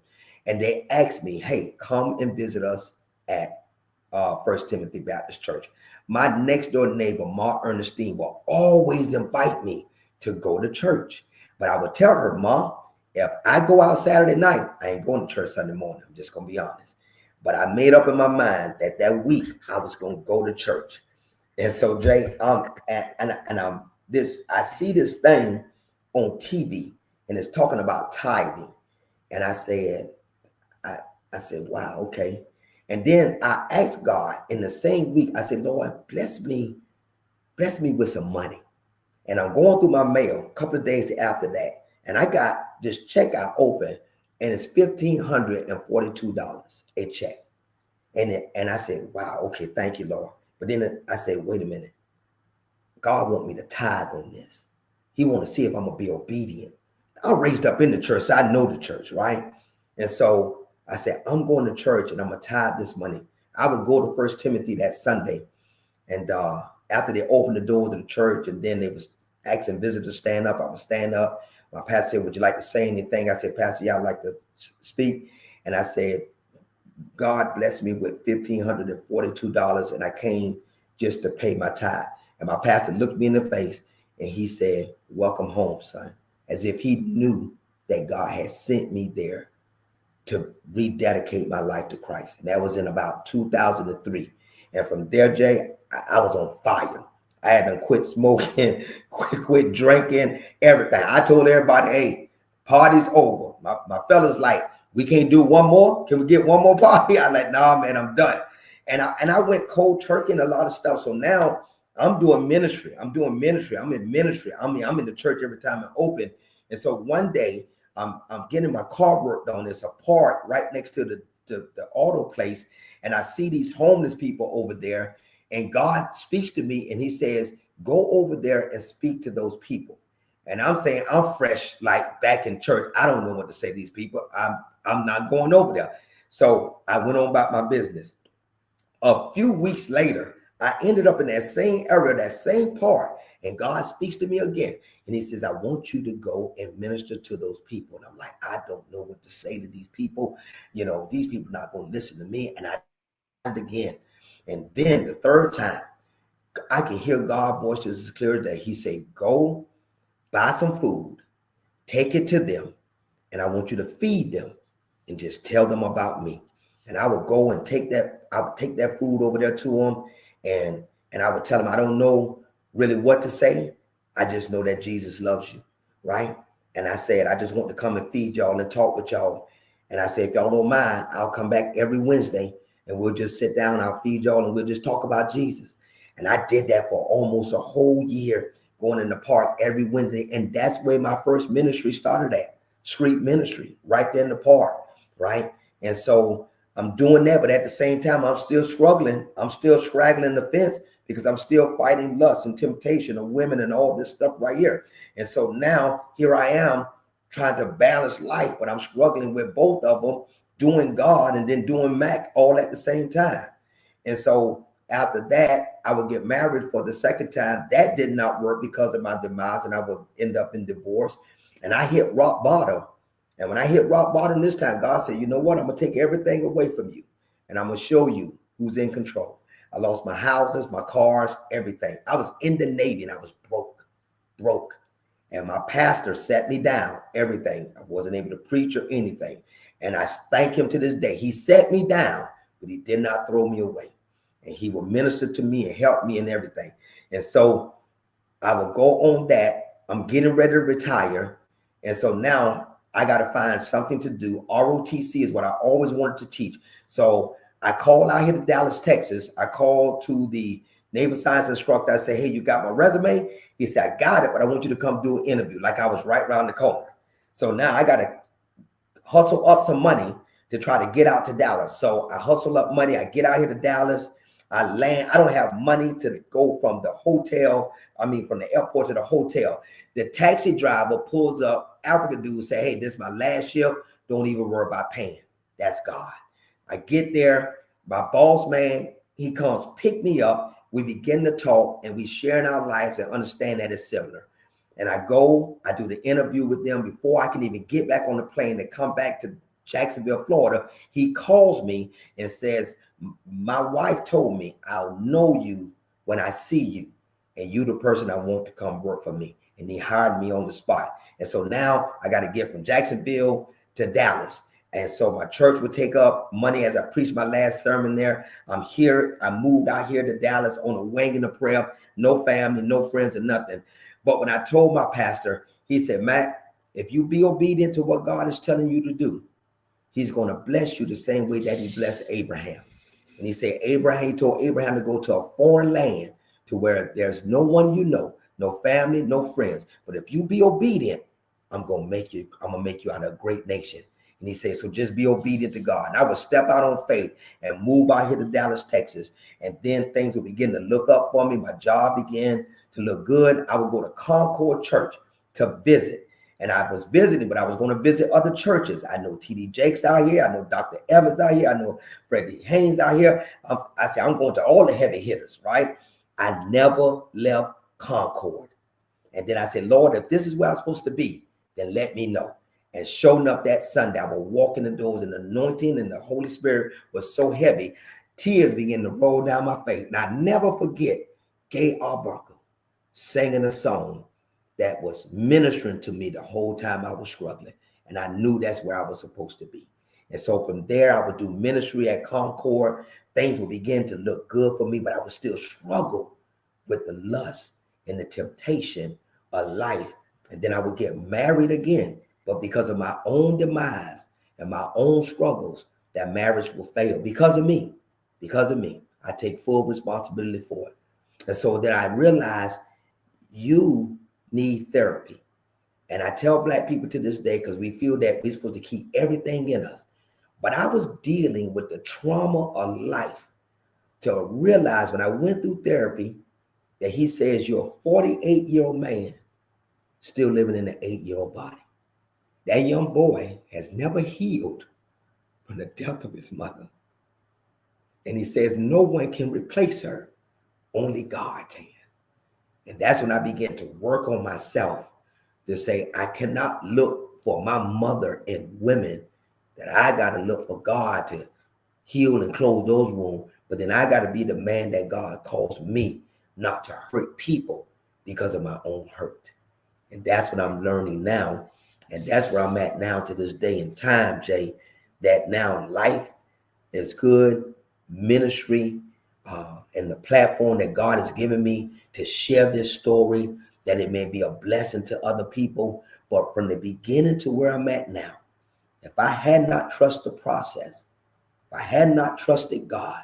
And they asked me, hey, come and visit us at First Timothy Baptist Church. My next door neighbor, Ma Ernestine, will always invite me to go to church. But I would tell her, Mom, if I go out Saturday night, I ain't going to church Sunday morning. I'm just going to be honest. But I made up in my mind that that week I was going to go to church. And so, Jay, I see this thing on TV, and it's talking about tithing. And I said, wow, okay. And then I asked God in the same week, I said, Lord, bless me with some money. And I'm going through my mail a couple of days after that. And I got this check I opened, and it's $1,542 a check. And I said, wow, okay, thank you, Lord. But then I said, wait a minute. God want me to tithe on this. He want to see if I'm going to be obedient. I'm raised up in the church, so I know the church, right? And so I said, I'm going to church and I'm going to tithe this money. I would go to First Timothy that Sunday. And after they opened the doors of the church, and then they was asking visitors to stand up, I would stand up. My pastor said, would you like to say anything? I said, Pastor, yeah, I'd like to speak. And I said, God blessed me with $1,542, and I came just to pay my tithe. And my pastor looked me in the face and he said, welcome home, son, as if he knew that God had sent me there to rededicate my life to Christ. And that was in about 2003. And from there, Jay, I was on fire. I had to quit smoking, quit drinking, everything. I told everybody, hey, party's over. My fellas like, we can't do one more? Can we get one more party? I'm like, nah, man, I'm done. And I went cold turkey and a lot of stuff. So now I'm doing ministry. I'm in ministry. I'm in the church every time I open. And so one day I'm getting my car worked on. It's a park right next to the auto place. And I see these homeless people over there. And God speaks to me and he says, go over there and speak to those people. And I'm saying, I'm fresh, like back in church. I don't know what to say to these people. I'm not going over there. So I went on about my business. A few weeks later, I ended up in that same area, that same park. And God speaks to me again. And he says, I want you to go and minister to those people. And I'm like, I don't know what to say to these people. You know, these people are not going to listen to me. And I again. And then the third time, I can hear God's voice as clear as day. He said, go buy some food, take it to them, and I want you to feed them and just tell them about me. And I would go and take that food over there to them, and I would tell them, I don't know really what to say. I just know that Jesus loves you, right? And I said, I just want to come and feed y'all and talk with y'all. And I said, if y'all don't mind, I'll come back every Wednesday and we'll just sit down, I'll feed y'all, and we'll just talk about Jesus. And I did that for almost a whole year, going in the park every Wednesday. And that's where my first ministry started at, street ministry, right there in the park, right? And so I'm doing that, but at the same time, I'm still struggling. I'm still straggling the fence because I'm still fighting lust and temptation of women and all this stuff right here. And so now here I am trying to balance life, but I'm struggling with both of them, doing God and then doing Mac all at the same time. And so after that, I would get married for the second time. That did not work because of my demise, and I would end up in divorce. And I hit rock bottom. And when I hit rock bottom this time, God said, you know what? I'm going to take everything away from you, and I'm going to show you who's in control. I lost my houses, my cars, everything. I was in the Navy, and I was broke. And my pastor sat me down, everything. I wasn't able to preach or anything. And I thank him to this day. He sat me down, but he did not throw me away. And he will minister to me and help me and everything. And so I will go on that. I'm getting ready to retire. And so now I got to find something to do. ROTC is what I always wanted to teach. So I called out here to Dallas, Texas. I called to the naval science instructor. I said, hey, you got my resume? He said, I got it, but I want you to come do an interview. Like I was right around the corner. So now I got to hustle up some money to try to get out to Dallas. So I hustle up money. I get out here to Dallas. I land. I don't have money to go from the hotel. From the airport to the hotel. The taxi driver pulls up. African dude say, hey, this is my last shift. Don't even worry about paying. That's God. I get there. My boss man, he comes pick me up. We begin to talk and we sharing our lives and understand that it's similar. And I do the interview with them before I can even get back on the plane to come back to Jacksonville, Florida. He calls me and says, my wife told me I'll know you when I see you, and you the person I want to come work for me. And he hired me on the spot. And so now I got to get from Jacksonville to Dallas. And so my church would take up money as I preached my last sermon there. I'm here. I moved out here to Dallas on a wing of prayer. No family, no friends, or nothing. But when I told my pastor, he said, Matt, if you be obedient to what God is telling you to do, he's going to bless you the same way that he blessed Abraham. And he said, he told Abraham to go to a foreign land to where there's no one you know, no family, no friends. But if you be obedient, I'm going to make you out of a great nation. And he said, so just be obedient to God. And I would step out on faith and move out here to Dallas, Texas. And then things would begin to look up for me. My job began to look good. I would go to Concord Church to visit. And I was visiting, but I was going to visit other churches. I know T.D. Jakes out here. I know Dr. Evans out here. I know Freddie Haynes out here. I said, I'm going to all the heavy hitters, right? I never left Concord. And then I said, Lord, if this is where I'm supposed to be, then let me know. And sure enough, that Sunday, I was walking the doors, and the anointing and the Holy Spirit was so heavy, tears began to roll down my face. And I never forget Gay Arbuckle singing a song that was ministering to me the whole time I was struggling. And I knew that's where I was supposed to be. And so from there, I would do ministry at Concord. Things would begin to look good for me, but I would still struggle with the lust and the temptation of life. And then I would get married again. But because of my own demise and my own struggles, that marriage will fail because of me. Because of me. I take full responsibility for it. And so then I realized you need therapy. And I tell Black people to this day, because we feel that we're supposed to keep everything in us. But I was dealing with the trauma of life to realize when I went through therapy that he says you're a 48-year-old man still living in an 8-year-old body. That young boy has never healed from the death of his mother. And he says no one can replace her, only God can. And that's when I began to work on myself to say, I cannot look for my mother in women, that I got to look for God to heal and close those wounds. But then I got to be the man that God calls me, not to hurt people because of my own hurt. And that's what I'm learning now. And that's where I'm at now to this day in time, Jay, that now life is good, ministry, and the platform that God has given me to share this story, that it may be a blessing to other people. But from the beginning to where I'm at now, if I had not trusted the process, if I had not trusted God,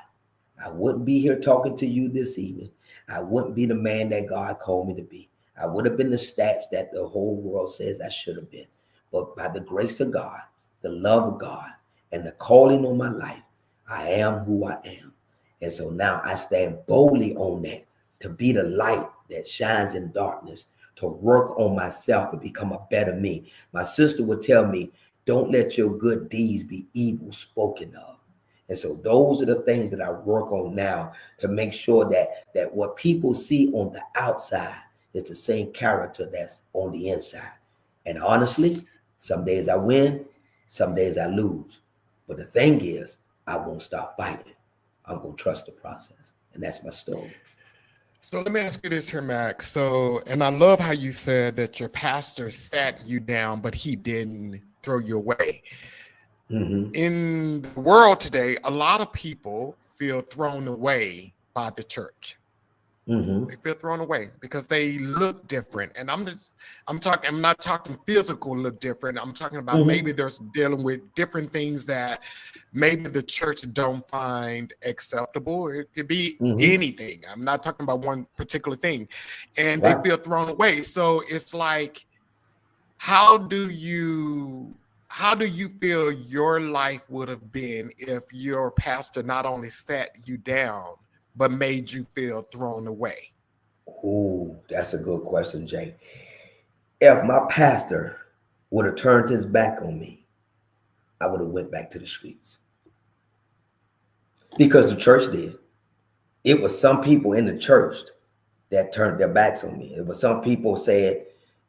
I wouldn't be here talking to you this evening. I wouldn't be the man that God called me to be. I would have been the stats that the whole world says I should have been. But by the grace of God, the love of God, and the calling on my life, I am who I am. And so now I stand boldly on that, to be the light that shines in darkness, to work on myself to become a better me. My sister would tell me, don't let your good deeds be evil spoken of. And so those are the things that I work on now to make sure that what people see on the outside is the same character that's on the inside. And honestly, some days I win, some days I lose. But the thing is, I won't stop fighting. I'm going to trust the process. And that's my story. So let me ask you this here, Max. So, and I love how you said that your pastor sat you down, but he didn't throw you away. Mm-hmm. In the world today, a lot of people feel thrown away by the church. Mm-hmm. They feel thrown away because they look different. And I'm not talking physical look different. I'm talking about Mm-hmm. maybe they're dealing with different things that maybe the church don't find acceptable. It could be anything. I'm not talking about one particular thing. And they feel thrown away. So it's like, how do you feel your life would have been if your pastor not only sat you down, but made you feel thrown away? Oh, that's a good question, Jay. If my pastor would have turned his back on me, I would have went back to the streets. Because the church did. It was some people in the church that turned their backs on me. It was some people said,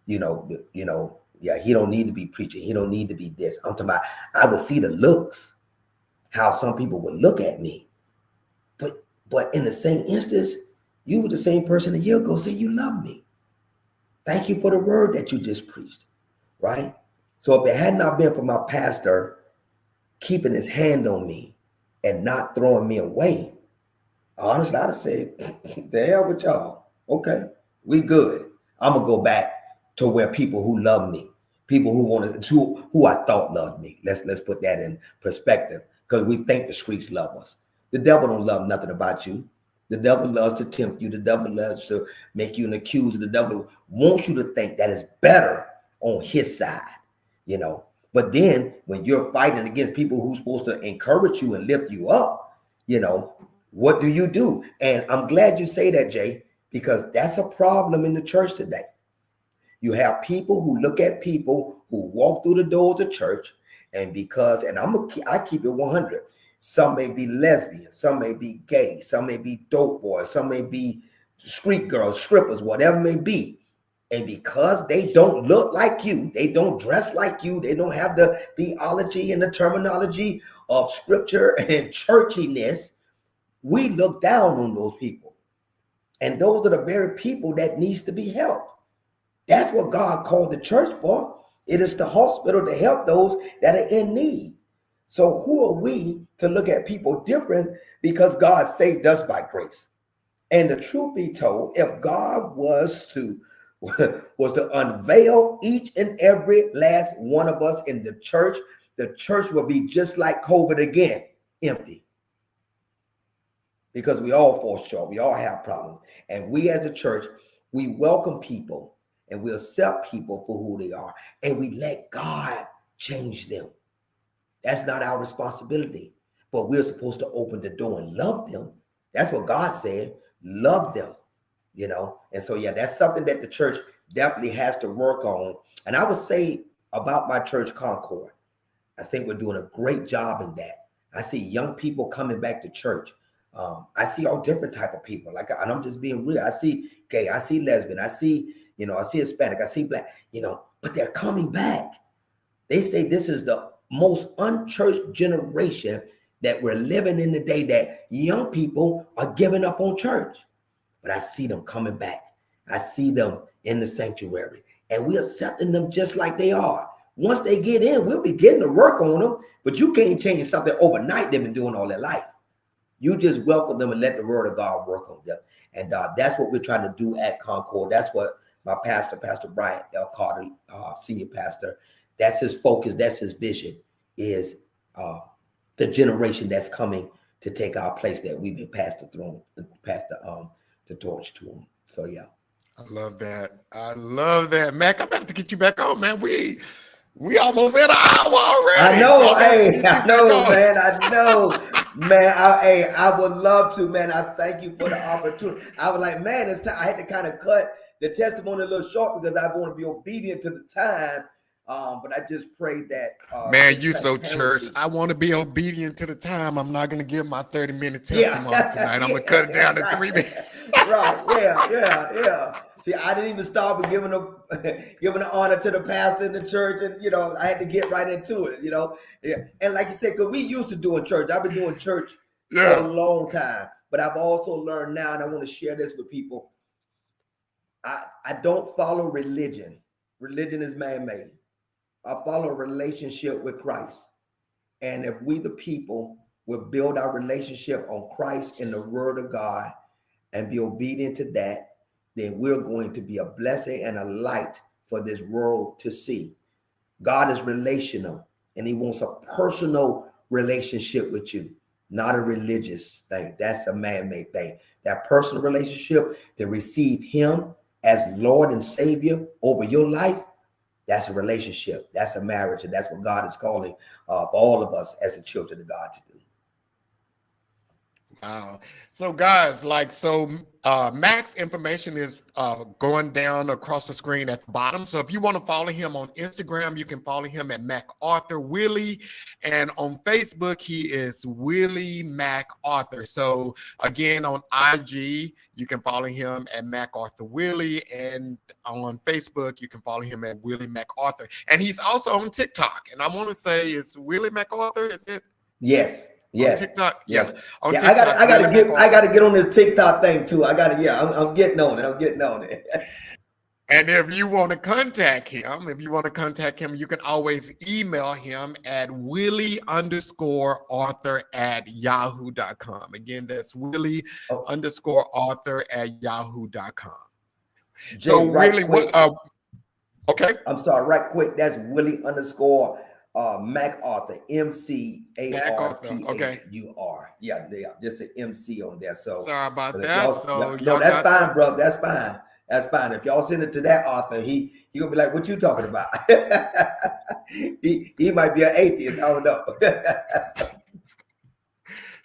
yeah, he don't need to be preaching. He don't need to be this. I'm talking about, I would see the looks, how some people would look at me. But in the same instance, you were the same person a year ago saying you love me. Thank you for the word that you just preached, right? So if it had not been for my pastor keeping his hand on me and not throwing me away, honestly, I'd have said, the hell with y'all. Okay, we good. I'm gonna go back to where people who love me, people who I thought loved me. Let's put that in perspective, because we think the streets love us. The devil don't love nothing about you. The devil loves to tempt you. The devil loves to make you an accuser. The devil wants you to think that is better on his side, But then when you're fighting against people who's supposed to encourage you and lift you up, what do you do? And I'm glad you say that, Jay, because that's a problem in the church today. You have people who look at people who walk through the doors of church, and I keep it 100. Some may be lesbian, some may be gay, some may be dope boys, some may be street girls, strippers, whatever it may be. And because they don't look like you, they don't dress like you, they don't have the theology and the terminology of scripture and churchiness, we look down on those people. And those are the very people that needs to be helped. That's what God called the church for. It is the hospital to help those that are in need. So who are we to look at people different because God saved us by grace? And the truth be told, if God was to unveil each and every last one of us in the church would be just like COVID again, empty. Because we all fall short. We all have problems. And we as a church, we welcome people and we accept people for who they are. And we let God change them. That's not our responsibility. But we're supposed to open the door and love them. That's what God said. Love them. And so, yeah, that's something that the church definitely has to work on. And I would say about my church, Concord, I think we're doing a great job in that. I see young people coming back to church. I see all different type of people. And I'm just being real. I see gay, I see lesbian, I see Hispanic, I see black, but they're coming back. They say this is the most unchurched generation that we're living in today, that young people are giving up on church. But I see them coming back. I see them in the sanctuary, and we're accepting them just like they are. Once they get in, we'll begin to work on them, but you can't change something overnight they've been doing all their life. You just welcome them and let the word of God work on them. And that's what we're trying to do at Concord. That's what my pastor, Pastor Brian L. Carter, senior pastor, that's his focus, that's his vision, is the generation that's coming to take our place that we've been passed the throne, the torch to them. So, yeah. I love that. Mac, I'm about to get you back on, man. We almost at an hour already. I know, man. I know, man. I would love to, man. I thank you for the opportunity. I was like, man, it's time. I had to kind of cut the testimony a little short because I want to be obedient to the time. But I just prayed that. Man, you so church. I want to be obedient to the time. I'm not going to give my 30-minute testimony tonight. I'm going to cut it down to 3 minutes. Right. Yeah. See, I didn't even start with giving the honor to the pastor in the church, and I had to get right into it. Yeah. And like you said, because we used to doing church. I've been doing church for a long time, but I've also learned now, and I want to share this with people. I don't follow religion. Religion is man-made. I follow a relationship with Christ, and if we the people will build our relationship on Christ and the Word of God, and be obedient to that, then we're going to be a blessing and a light for this world to see. God is relational, and he wants a personal relationship with you, not a religious thing. That's a man-made thing. That personal relationship, to receive him as Lord and Savior over your life, that's a relationship. That's a marriage, and that's what God is calling for all of us as the children of God to do. Wow. So guys, Mac's information is going down across the screen at the bottom. So if you want to follow him on Instagram, you can follow him at MacArthur Willie. And on Facebook, he is Willie McArthur. So again, on IG, you can follow him at MacArthur Willie. And on Facebook, you can follow him at Willie McArthur. And he's also on TikTok. And I want to say, is Willie McArthur, is it? Yes. On TikTok, yes. On yeah, TikTok, I gotta get on this TikTok thing too. I'm getting on it. And if you want to contact him, you can always email him at willie_author@yahoo.com. Again, that's willie_author@yahoo.com. So really, okay. I'm sorry, right quick. That's Willie_ MacArthur, MacArthur. Okay. Yeah, just an MC on there. So sorry about that. That's fine, bro. That's fine. That's fine. If y'all send it to that author, he gonna be like, "What you talking about?" he might be an atheist. I don't know.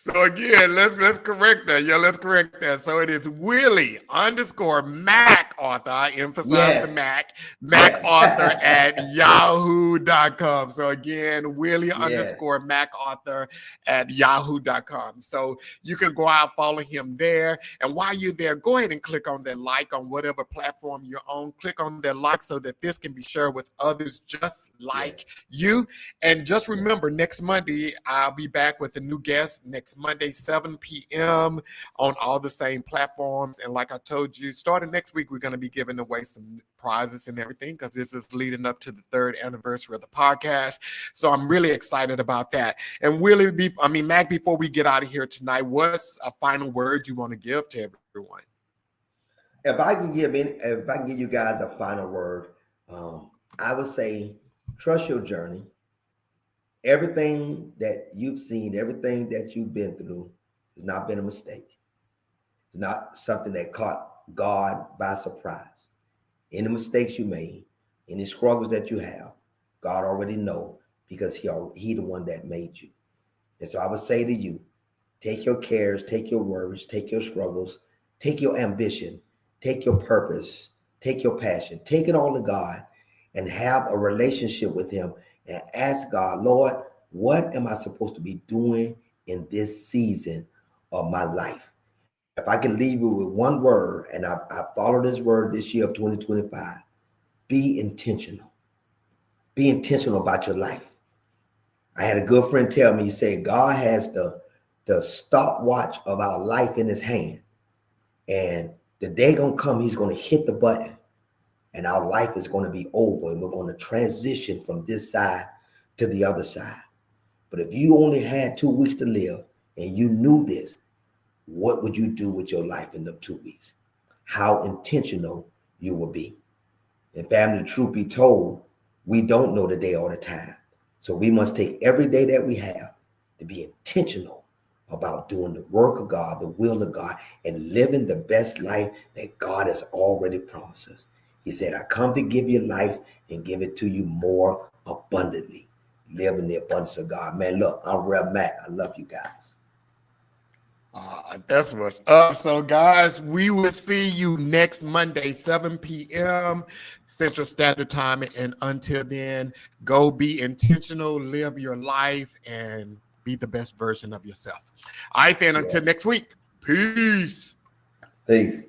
So again, let's correct that. Yeah, let's correct that. So it is Willie_MacArthur. I emphasize the MacArthur @yahoo.com. So again, Willie_MacArthur @yahoo.com. So you can go out, follow him there. And while you're there, go ahead and click on that like on whatever platform you're on. Click on that like so that this can be shared with others just like you. And just remember, next Monday, I'll be back with a new guest next Monday, 7 p.m. on all the same platforms. And like I told you, starting next week, we're going to be giving away some prizes and everything because this is leading up to the 3rd anniversary of the podcast. So I'm really excited about that. And Mac, before we get out of here tonight, what's a final word you want to give to everyone? If I can give you guys a final word, I would say trust your journey. Everything that you've seen, everything that you've been through has not been a mistake. It's not something that caught God by surprise. Any mistakes you made, any struggles that you have, God already knows because he the one that made you. And so I would say to you, take your cares, take your worries, take your struggles, take your ambition, take your purpose, take your passion, take it all to God and have a relationship with him. And ask God, Lord, what am I supposed to be doing in this season of my life? If I can leave you with one word, and I follow this word this year of 2025, be intentional. Be intentional about your life. I had a good friend tell me, he said, God has the stopwatch of our life in his hand. And the day gonna come, he's gonna hit the button. And our life is going to be over and we're going to transition from this side to the other side. But if you only had 2 weeks to live and you knew this, what would you do with your life in the 2 weeks? How intentional you will be. And family, truth be told, we don't know the day or the time. So we must take every day that we have to be intentional about doing the work of God, the will of God, and living the best life that God has already promised us. He said, I come to give you life and give it to you more abundantly. Live in the abundance of God. Man, look, I'm Rev Mac. I love you guys. That's what's up. So, guys, we will see you next Monday, 7 p.m. Central Standard Time. And until then, go be intentional, live your life, and be the best version of yourself. All right, then, until next week. Peace. Peace.